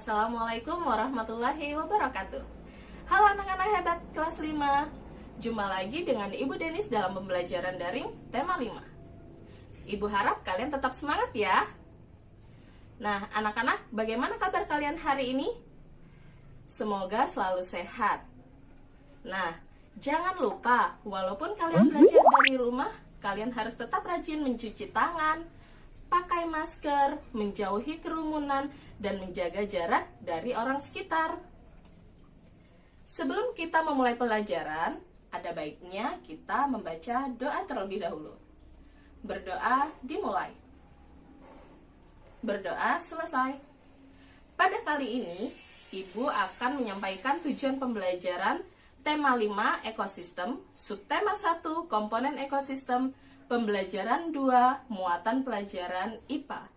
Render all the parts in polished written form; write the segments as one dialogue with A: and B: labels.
A: Assalamualaikum warahmatullahi wabarakatuh. Halo anak-anak hebat kelas 5. Jumpa lagi dengan Ibu Denis dalam pembelajaran daring tema 5. Ibu harap kalian tetap semangat ya. Nah, anak-anak, bagaimana kabar kalian hari ini? Semoga selalu sehat. Nah, jangan lupa, walaupun kalian belajar dari rumah, kalian harus tetap rajin mencuci tangan, pakai masker, menjauhi kerumunan, dan menjaga jarak dari orang sekitar. Sebelum kita memulai pelajaran, ada baiknya kita membaca doa terlebih dahulu. Berdoa dimulai. Berdoa selesai. Pada kali ini, Ibu akan menyampaikan tujuan pembelajaran tema 5 ekosistem, subtema 1 komponen ekosistem, pembelajaran 2 muatan pelajaran IPA.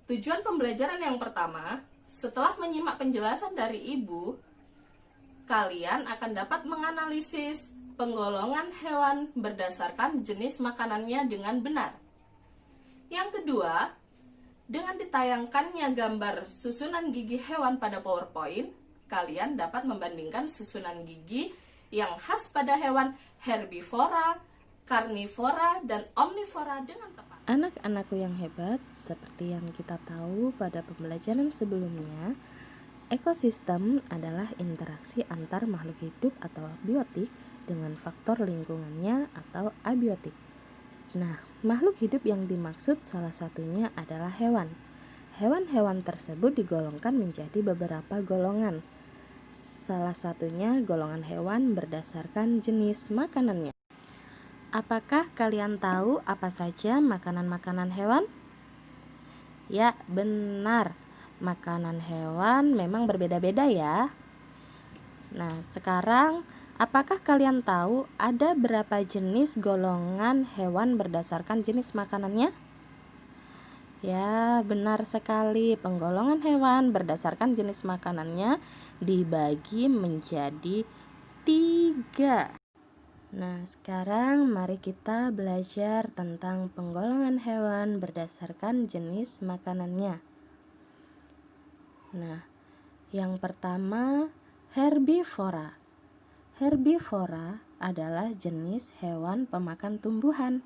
A: Tujuan pembelajaran yang pertama, setelah menyimak penjelasan dari Ibu, kalian akan dapat menganalisis penggolongan hewan berdasarkan jenis makanannya dengan benar. Yang kedua, dengan ditayangkannya gambar susunan gigi hewan pada PowerPoint, kalian dapat membandingkan susunan gigi yang khas pada hewan herbivora, karnivora, dan omnivora dengan tepat.
B: Anak-anakku yang hebat, seperti yang kita tahu pada pembelajaran sebelumnya, ekosistem adalah interaksi antar makhluk hidup atau biotik dengan faktor lingkungannya atau abiotik. Nah, makhluk hidup yang dimaksud salah satunya adalah hewan. Hewan-hewan tersebut digolongkan menjadi beberapa golongan. Salah satunya golongan hewan berdasarkan jenis makanannya. Apakah kalian tahu apa saja makanan-makanan hewan? Ya, benar. Makanan hewan memang berbeda-beda ya. Nah, sekarang apakah kalian tahu ada berapa jenis golongan hewan berdasarkan jenis makanannya? Ya, benar sekali. Penggolongan hewan berdasarkan jenis makanannya dibagi menjadi 3. Nah, sekarang mari kita belajar tentang penggolongan hewan berdasarkan jenis makanannya. Nah, yang pertama, herbivora. Herbivora adalah jenis hewan pemakan tumbuhan.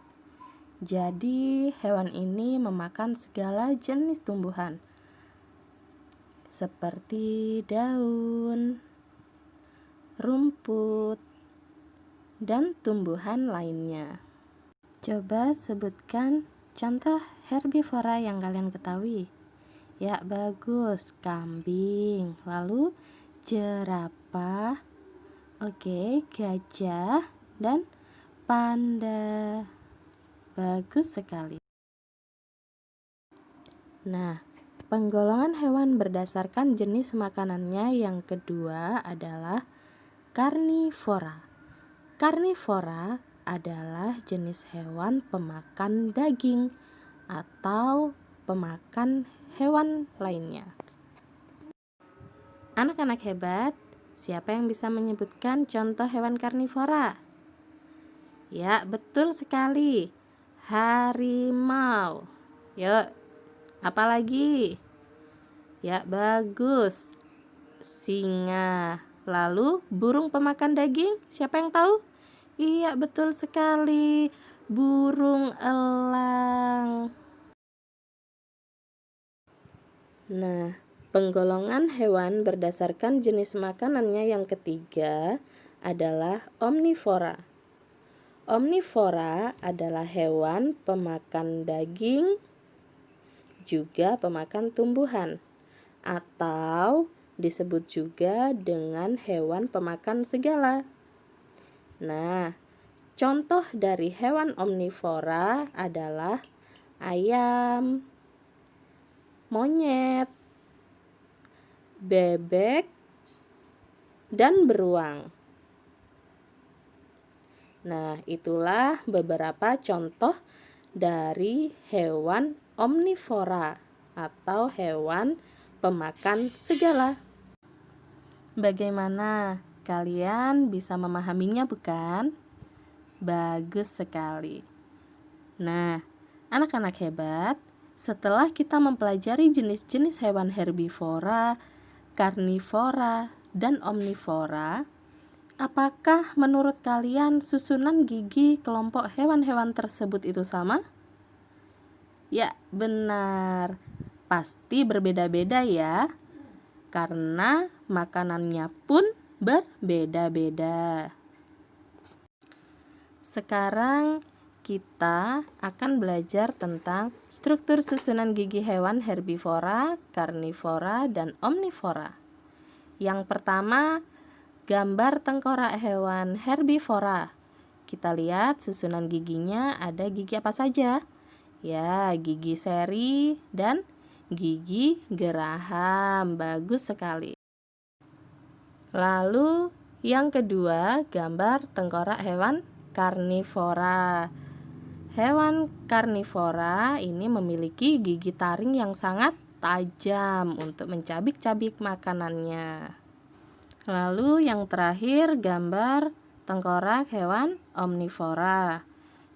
B: Jadi, hewan ini memakan segala jenis tumbuhan, seperti daun, rumput, dan tumbuhan lainnya. Coba sebutkan contoh herbivora yang kalian ketahui. Ya, bagus. Kambing, lalu jerapah, oke, gajah, dan panda. Bagus sekali. Nah, penggolongan hewan berdasarkan jenis makanannya yang kedua adalah karnivora. Karnivora adalah jenis hewan pemakan daging atau pemakan hewan lainnya. Anak-anak hebat, siapa yang bisa menyebutkan contoh hewan karnivora? Ya, betul sekali. Harimau. Yuk, apa lagi? Ya, bagus. Singa. Lalu, burung pemakan daging, siapa yang tahu? Iya, betul sekali. Burung elang. Nah, penggolongan hewan berdasarkan jenis makanannya yang ketiga adalah omnivora. Omnivora adalah hewan pemakan daging, juga pemakan tumbuhan, atau disebut juga dengan hewan pemakan segala. Nah, contoh dari hewan omnivora adalah ayam, monyet, bebek, dan beruang. Nah, itulah beberapa contoh dari hewan omnivora atau hewan pemakan segala. Bagaimana? Kalian bisa memahaminya bukan? Bagus sekali. Nah, anak-anak hebat, Setelah kita mempelajari jenis-jenis hewan herbivora, karnivora, dan omnivora, apakah menurut kalian susunan gigi kelompok hewan-hewan tersebut itu sama? Ya, benar. Pasti berbeda-beda ya, karena makanannya pun berbeda-beda. Sekarang kita akan belajar tentang struktur susunan gigi hewan herbivora, karnivora, dan omnivora. Yang pertama, gambar tengkorak hewan herbivora. Kita lihat susunan giginya ada gigi apa saja? Ya, gigi seri dan gigi geraham. Bagus sekali. Lalu yang kedua, gambar tengkorak hewan karnivora. Hewan karnivora ini memiliki gigi taring yang sangat tajam untuk mencabik-cabik makanannya. Lalu yang terakhir, gambar tengkorak hewan omnivora,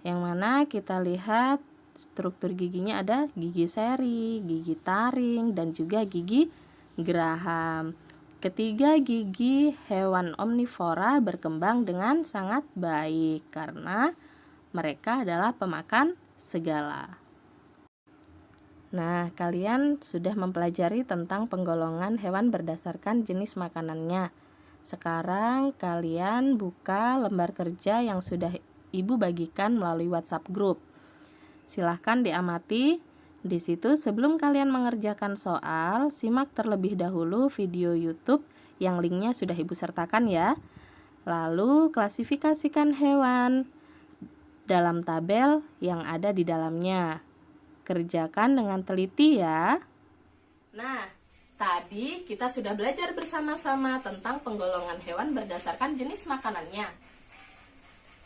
B: yang mana kita lihat struktur giginya ada gigi seri, gigi taring, dan juga gigi geraham. Ketiga gigi hewan omnivora berkembang dengan sangat baik karena mereka adalah pemakan segala. Nah, kalian sudah mempelajari tentang penggolongan hewan berdasarkan jenis makanannya. Sekarang kalian buka lembar kerja yang sudah Ibu bagikan melalui WhatsApp group. Silahkan diamati. Di situ sebelum kalian mengerjakan soal, simak terlebih dahulu video YouTube yang linknya sudah Ibu sertakan ya. Lalu klasifikasikan hewan dalam tabel yang ada di dalamnya. Kerjakan dengan teliti ya.
A: Nah, tadi kita sudah belajar bersama-sama tentang penggolongan hewan berdasarkan jenis makanannya.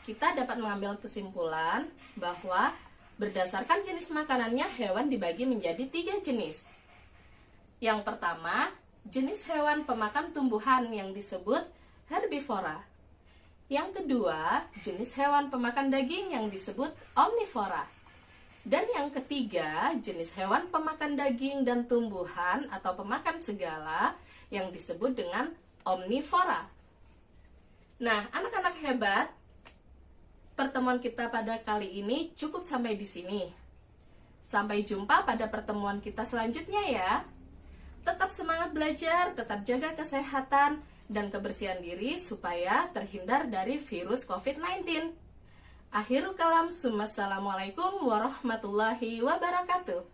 A: Kita dapat mengambil kesimpulan bahwa berdasarkan jenis makanannya hewan dibagi menjadi 3 jenis. Yang pertama, jenis hewan pemakan tumbuhan yang disebut herbivora. Yang kedua, jenis hewan pemakan daging yang disebut omnivora. Dan yang ketiga, jenis hewan pemakan daging dan tumbuhan atau pemakan segala yang disebut dengan omnivora. Nah, anak-anak hebat, pertemuan kita pada kali ini cukup sampai di sini. Sampai jumpa pada pertemuan kita selanjutnya ya. Tetap semangat belajar, tetap jaga kesehatan dan kebersihan diri supaya terhindar dari virus COVID-19. Akhirul kalam, assalamualaikum warahmatullahi wabarakatuh.